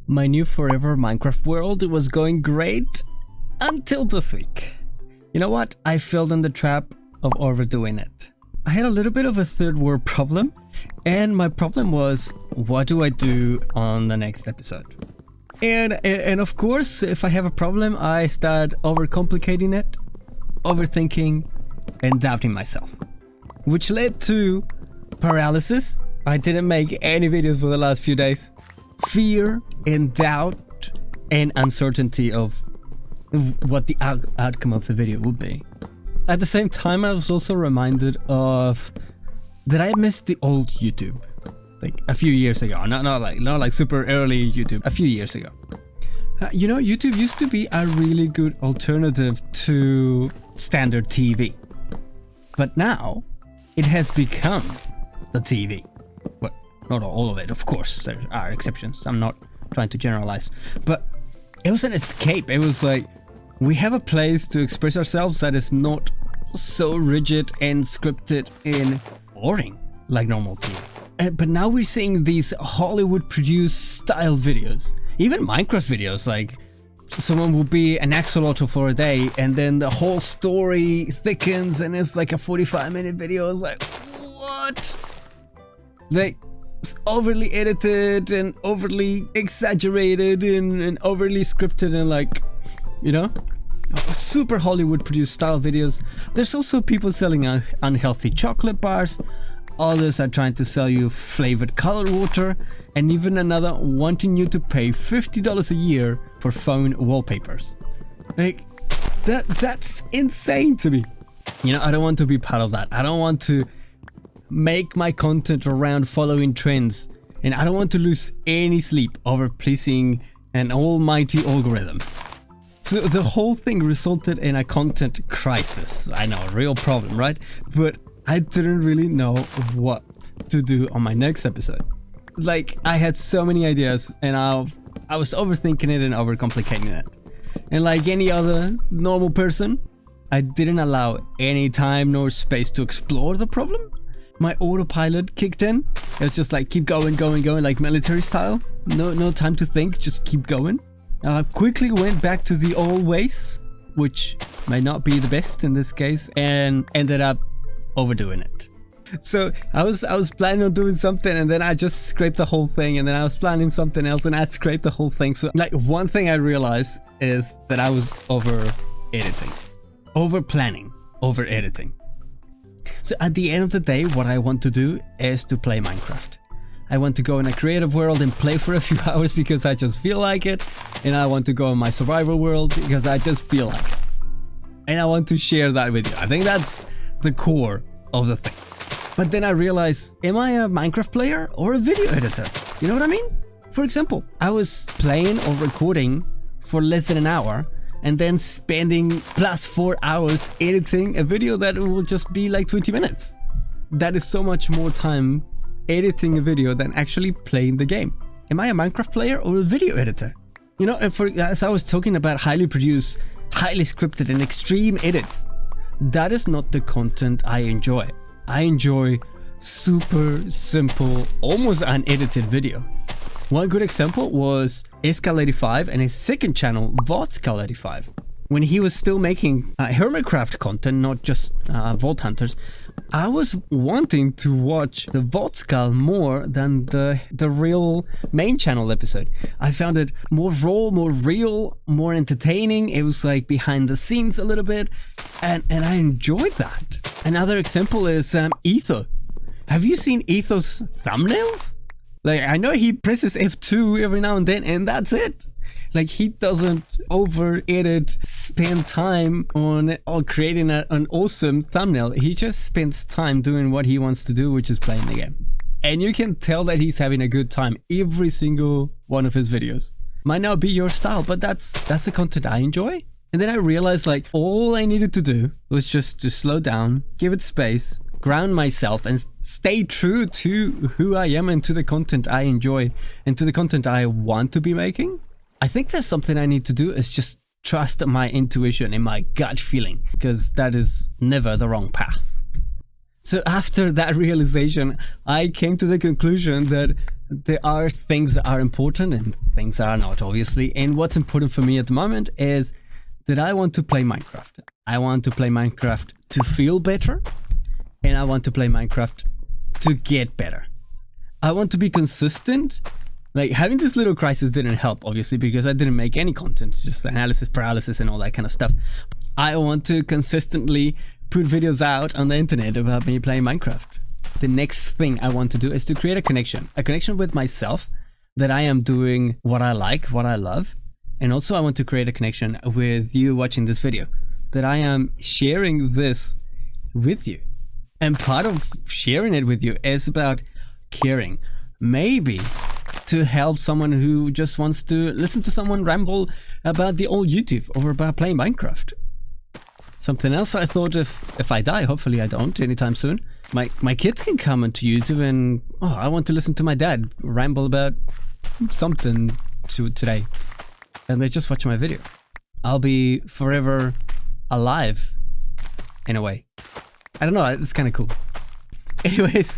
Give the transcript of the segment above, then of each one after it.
My new forever Minecraft world was going great until this week. You know what? I fell in the trap of overdoing it. I had a little bit of a third world problem, and my problem was, what do I do on the next episode? And of course, if I have a problem, I start overcomplicating it, overthinking, and doubting myself, which led to paralysis. I didn't make any videos for the last few days. Fear and doubt and uncertainty of what the outcome of the video would be. At the same time, I was also reminded of that I missed the old YouTube, like a few years ago. Not like super early YouTube. A few years ago. You know, YouTube used to be a really good alternative to standard TV, but now it has become the TV. Well, not all of it, of course. There are exceptions. I'm not trying to generalize, but it was an escape. It was like, we have a place to express ourselves that is not so rigid and scripted and boring like normal TV. But now we're seeing these Hollywood produced style videos, even Minecraft videos, like someone will be an axolotl for a day and then the whole story thickens and it's like a 45-minute video. It's like, what? Like, it's overly edited and overly exaggerated and overly scripted and like, you know, super Hollywood produced style videos. There's also people selling unhealthy chocolate bars. Others are trying to sell you flavored color water, and even another wanting you to pay $50 a year for phone wallpapers. Like, that's insane to me. You know, I don't want to be part of that. I don't want to make my content around following trends, and I don't want to lose any sleep over pleasing an almighty algorithm. So the whole thing resulted in a content crisis. I know, a real problem, right? But I didn't really know what to do on my next episode. Like, I had so many ideas and I was overthinking it and overcomplicating it. And like any other normal person, I didn't allow any time nor space to explore the problem. My autopilot kicked in. It was just like, keep going, like military style. No time to think, just keep going. I quickly went back to the old ways, which may not be the best in this case, and ended up overdoing it. So I was planning on doing something, and then I just scraped the whole thing, and then I was planning something else, and I scraped the whole thing. So like, one thing I realized is that I was over editing, over planning, over editing. So at the end of the day, what I want to do is to play Minecraft. I want to go in a creative world and play for a few hours because I just feel like it. And I want to go in my survival world because I just feel like it. And I want to share that with you. I think that's the core of the thing. But then I realized, am I a Minecraft player or a video editor? You know what I mean? For example, I was playing or recording for less than an hour and then spending plus 4 hours editing a video that will just be like 20 minutes. That is so much more time editing a video than actually playing the game. Am I a Minecraft player or a video editor? You know, as I was talking about highly produced, highly scripted and extreme edits, that is not the content I enjoy. I enjoy super simple, almost unedited video. One good example was Escal85 and his second channel, Vaud85. When he was still making Hermitcraft content, not just Vault Hunters, I was wanting to watch the Vault Skull more than the real main channel episode. I found it more raw, more real, more entertaining. It was like behind the scenes a little bit, and I enjoyed that. Another example is Etho. Have you seen Etho's thumbnails? Like, I know he presses F2 every now and then, and that's it. Like, he doesn't over-edit, spend time on creating an awesome thumbnail. He just spends time doing what he wants to do, which is playing the game. And you can tell that he's having a good time every single one of his videos. Might not be your style, but that's the content I enjoy. And then I realized, like, all I needed to do was just to slow down, give it space, ground myself, and stay true to who I am and to the content I enjoy and to the content I want to be making. I think there's something I need to do is just trust my intuition and my gut feeling, because that is never the wrong path. So after that realization, I came to the conclusion that there are things that are important and things that are not, obviously. And what's important for me at the moment is that I want to play Minecraft. I want to play Minecraft to feel better, and I want to play Minecraft to get better. I want to be consistent. Like, having this little crisis didn't help, obviously, because I didn't make any content, just analysis paralysis and all that kind of stuff. I want to consistently put videos out on the internet about me playing Minecraft. The next thing I want to do is to create a connection with myself, that I am doing what I like, what I love. And also I want to create a connection with you watching this video, that I am sharing this with you. And part of sharing it with you is about caring. Maybe to help someone who just wants to listen to someone ramble about the old YouTube or about playing Minecraft. Something else I thought, if I die, hopefully I don't anytime soon, my kids can come onto YouTube and, oh, I want to listen to my dad ramble about something today. And they just watch my video. I'll be forever alive, in a way. I don't know, it's kind of cool. Anyways,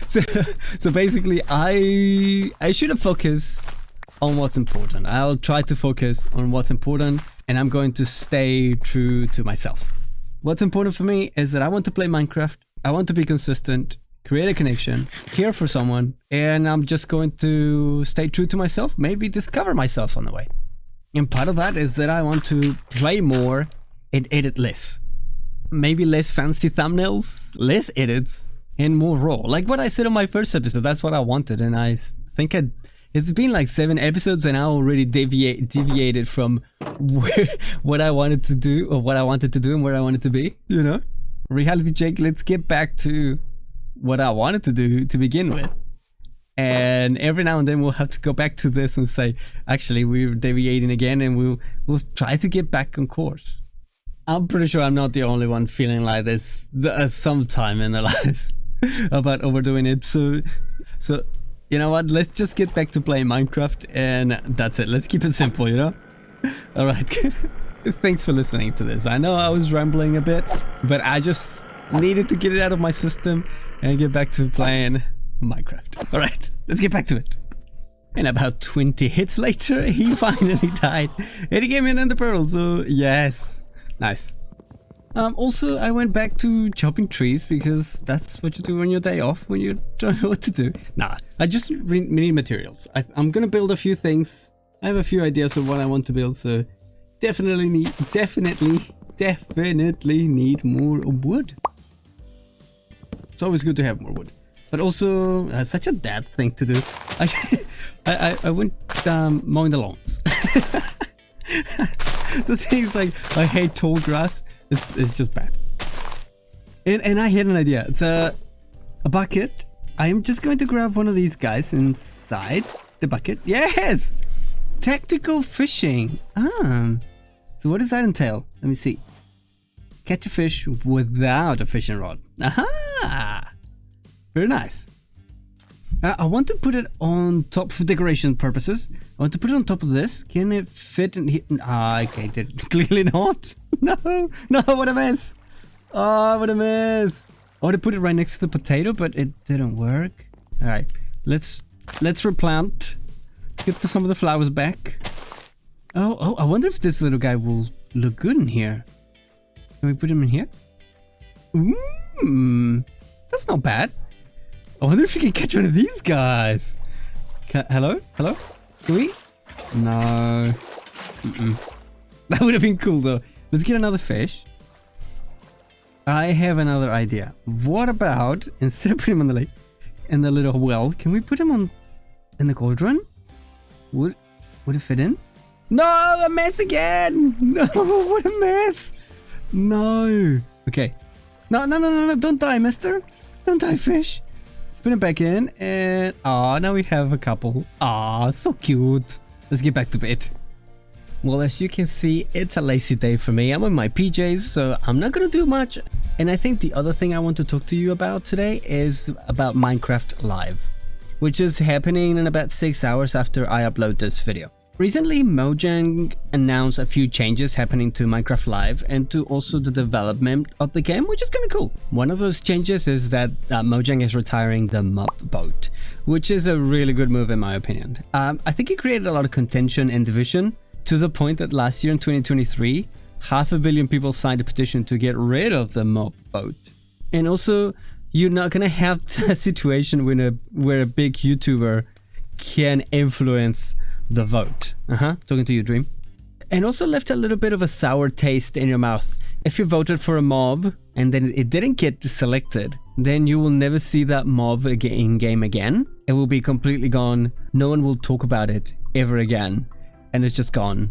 so basically I should have focused on what's important. I'll try to focus on what's important, and I'm going to stay true to myself. What's important for me is that I want to play Minecraft, I want to be consistent, create a connection, care for someone, and I'm just going to stay true to myself, maybe discover myself on the way. And part of that is that I want to play more and edit less. Maybe less fancy thumbnails, less edits, and more raw. Like what I said on my first episode, that's what I wanted, and I think it's been like 7 episodes and I already deviated from what I wanted to do, or what I wanted to do and where I wanted to be, you know? Reality check, let's get back to what I wanted to do to begin with. And every now and then we'll have to go back to this and say, actually, we're deviating again, and we'll try to get back on course. I'm pretty sure I'm not the only one feeling like this sometime in their lives about overdoing it. So you know what? Let's just get back to playing Minecraft, and that's it. Let's keep it simple, you know? All right. Thanks for listening to this. I know I was rambling a bit, but I just needed to get it out of my system and get back to playing Minecraft. All right, let's get back to it. And about 20 hits later, he finally died, and he gave me an ender pearl. So yes, nice. Also, I went back to chopping trees, because that's what you do on your day off when you don't know what to do. Nah, I just need materials. I'm gonna build a few things. I have a few ideas of what I want to build, so definitely need more wood. It's always good to have more wood, but also such a dad thing to do. I went mowing the lawns. The thing is, like, I hate tall grass. It's just bad. And I had an idea. It's a bucket. I am just going to grab one of these guys inside the bucket. Yes! Tactical fishing. So what does that entail? Let me see. Catch a fish without a fishing rod. Aha! Very nice. I want to put it on top for decoration purposes. I want to put it on top of this. Can it fit in here? Okay, clearly not. No, what a mess. Oh, what a mess. I want to put it right next to the potato, but it didn't work. All right, let's replant. Get some of the flowers back. Oh, I wonder if this little guy will look good in here. Can we put him in here? That's not bad. I wonder if we can catch one of these guys. Hello? Can we? No. That would have been cool though. Let's get another fish. I have another idea. What about, instead of putting him on the lake, in the little well, can we put him on in the cauldron? Would it fit in? No, a mess again. No, what a mess. No. Okay. No, don't die, mister. Don't die, fish. Put it back in, and now we have a couple. So cute. Let's get back to bed. Well, as you can see, it's a lazy day for me. I'm in my PJs, so I'm not gonna do much. And I think the other thing I want to talk to you about today is about Minecraft Live, which is happening in about 6 hours after I upload this video. Recently, Mojang announced a few changes happening to Minecraft Live and to also the development of the game, which is kind of cool. One of those changes is that Mojang is retiring the mob boat, which is a really good move in my opinion. I think it created a lot of contention and division to the point that last year in 2023, 500 million people signed a petition to get rid of the mob boat. And also, you're not gonna have a situation where a big YouTuber can influence the vote. Talking to you, Dream. And also left a little bit of a sour taste in your mouth. If you voted for a mob and then it didn't get selected, then you will never see that mob in game again. It will be completely gone. No one will talk about it ever again. And it's just gone.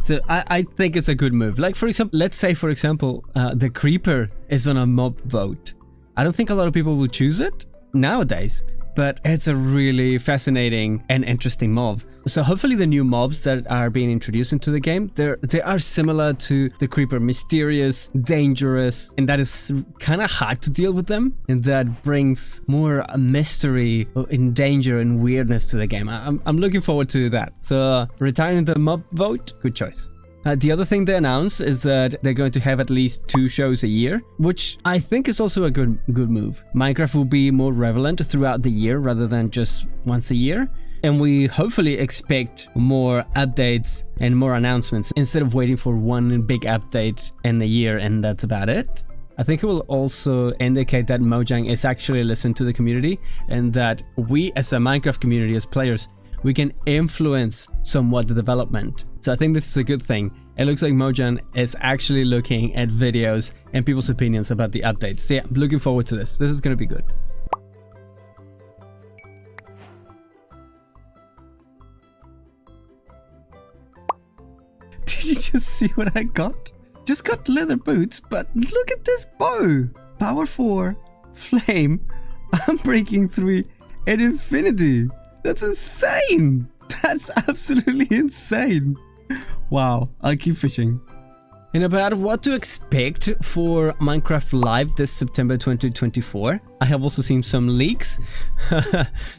So I think it's a good move. Like, for example, let's say, for example, the Creeper is on a mob vote. I don't think a lot of people will choose it nowadays. But it's a really fascinating and interesting mob. So hopefully the new mobs that are being introduced into the game, they are similar to the Creeper, mysterious, dangerous, and that is kind of hard to deal with them. And that brings more mystery and danger and weirdness to the game. I'm looking forward to that. So retiring the mob vote, good choice. The other thing they announced is that they're going to have at least 2 shows a year, which I think is also a good move. Minecraft will be more relevant throughout the year rather than just once a year. And we hopefully expect more updates and more announcements instead of waiting for one big update in the year and that's about it. I think it will also indicate that Mojang is actually listening to the community and that we as a Minecraft community, as players, we can influence somewhat the development. So I think this is a good thing. It looks like Mojang is actually looking at videos and people's opinions about the updates. So yeah, I'm looking forward to this. This is going to be good. Did you just see what I got? Just got leather boots, but look at this bow. Power 4, flame, unbreaking 3, and infinity. That's insane! That's absolutely insane! Wow, I'll keep fishing. And about what to expect for Minecraft Live this September 2024, I have also seen some leaks.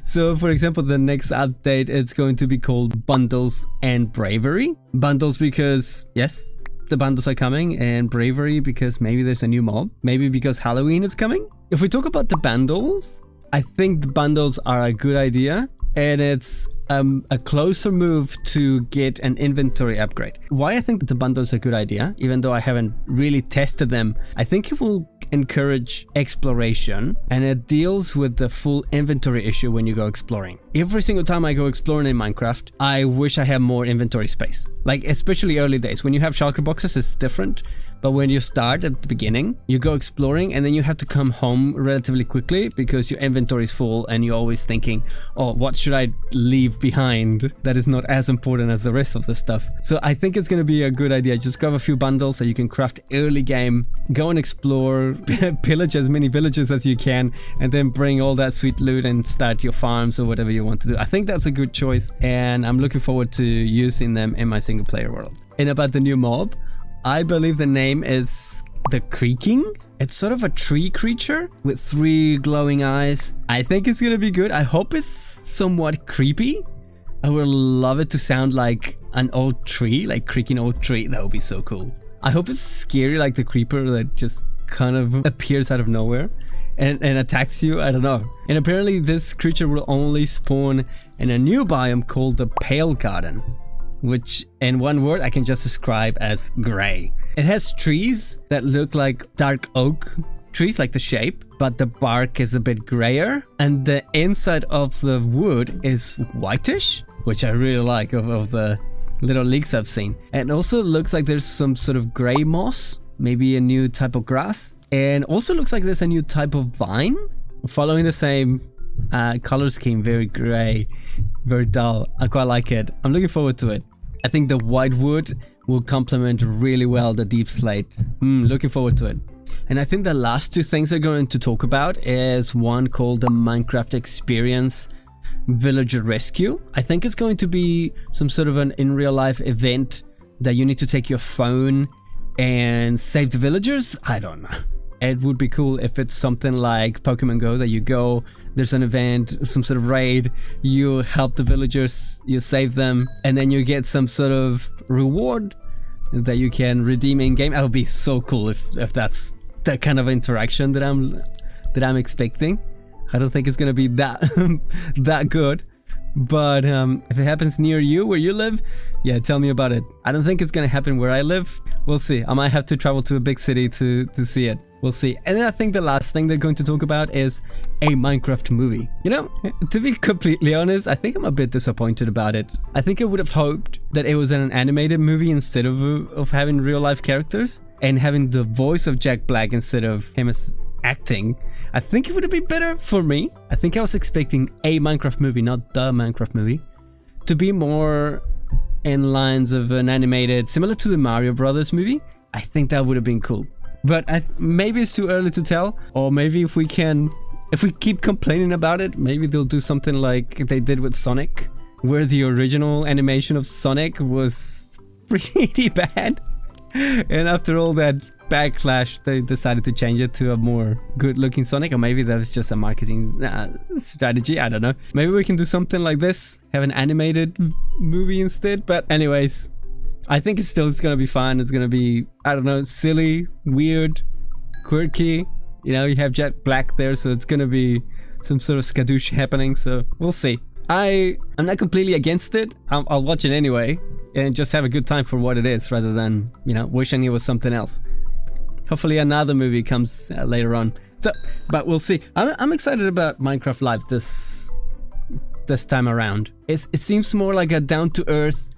So for example, the next update is going to be called Bundles and Bravery. Bundles because, yes, the bundles are coming, and Bravery because maybe there's a new mob. Maybe because Halloween is coming. If we talk about the bundles, I think the bundles are a good idea. And it's a closer move to get an inventory upgrade. Why I think that the bundle is a good idea, even though I haven't really tested them, I think it will encourage exploration and it deals with the full inventory issue when you go exploring. Every single time I go exploring in Minecraft, I wish I had more inventory space. Like, especially early days. When you have shulker boxes, it's different. But when you start at the beginning, you go exploring and then you have to come home relatively quickly because your inventory is full and you're always thinking, oh, what should I leave behind that is not as important as the rest of the stuff? So I think it's going to be a good idea. Just grab a few bundles that you can craft early game, go and explore, pillage as many villages as you can, and then bring all that sweet loot and start your farms or whatever you want to do. I think that's a good choice and I'm looking forward to using them in my single player world. And about the new mob, I believe the name is the Creaking. It's sort of a tree creature with 3 glowing eyes. I think it's gonna be good. I hope it's somewhat creepy. I would love it to sound like an old tree, like creaking old tree. That would be so cool. I hope it's scary like the creeper that just kind of appears out of nowhere and attacks you. I don't know. And apparently this creature will only spawn in a new biome called the Pale Garden, which in one word I can just describe as gray. It has trees that look like dark oak trees, like the shape, but the bark is a bit grayer and the inside of the wood is whitish, which I really like of the little leaks I've seen. And it also looks like there's some sort of gray moss, maybe a new type of grass, and also looks like there's a new type of vine following the same color scheme. Very gray, very dull. I quite like it. I'm looking forward to it. I think the white wood will complement really well the deep slate. Looking forward to it. And I think the last 2 things I'm going to talk about is one called the Minecraft Experience Villager Rescue. I think it's going to be some sort of an in real life event that you need to take your phone and save the villagers. I don't know. it would be cool if it's something like Pokemon Go, that you go, there's an event, some sort of raid, you help the villagers, you save them, and then you get some sort of reward that you can redeem in game. That would be so cool if that's that kind of interaction that I'm expecting. I don't think it's gonna be that that good, but if it happens near you, where you live, yeah, tell me about it. I don't think it's gonna happen where I live. We'll see. I might have to travel to a big city to see it. We'll see. And then I think the last thing they're going to talk about is a Minecraft movie. You know, to be completely honest, I think I'm a bit disappointed about it. I think I would have hoped that it was an animated movie instead of having real life characters and having the voice of Jack Black instead of him as acting. I think it would have been better for me. I think I was expecting a Minecraft movie, not the Minecraft movie, to be more in lines of an animated, similar to the Mario Brothers movie. I think that would have been cool. But maybe it's too early to tell, or maybe if we keep complaining about it, maybe they'll do something like they did with Sonic, where the original animation of Sonic was pretty bad. And after all that backlash, they decided to change it to a more good-looking Sonic, or maybe that was just a marketing strategy, I don't know. Maybe we can do something like this, have an animated movie instead. But anyways, I think it's gonna be fun. It's gonna be, I don't know, silly, weird, quirky. You know, you have Jack Black there, so it's gonna be some sort of skadoosh happening, so we'll see. I'm not completely against it. I'll watch it anyway and just have a good time for what it is, rather than, you know, wishing it was something else. Hopefully another movie comes later on. So, but we'll see. I'm excited about Minecraft Live this time around. It seems more like a down-to-earth,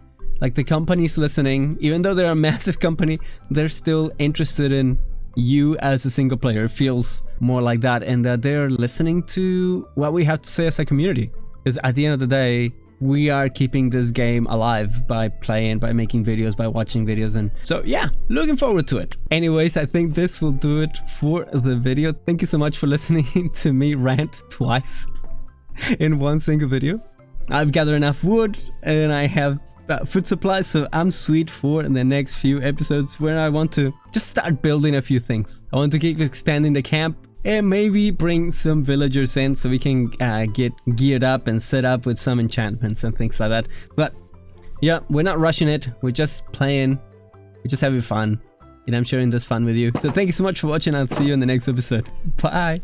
like the company's listening. Even though they're a massive company, they're still interested in you as a single player. It feels more like that, and that they're listening to what we have to say as a community. Because at the end of the day, we are keeping this game alive by playing, by making videos, by watching videos, and so yeah, looking forward to it. Anyways, I think this will do it for the video. Thank you so much for listening to me rant twice in one single video. I've gathered enough wood and I have food supplies, so I'm sweet for the next few episodes, where I want to just start building a few things. I want to keep expanding the camp and maybe bring some villagers in so we can get geared up and set up with some enchantments and things like that. But yeah, we're not rushing it. We're just playing. We're just having fun. And I'm sharing this fun with you. So thank you so much for watching. I'll see you in the next episode. Bye.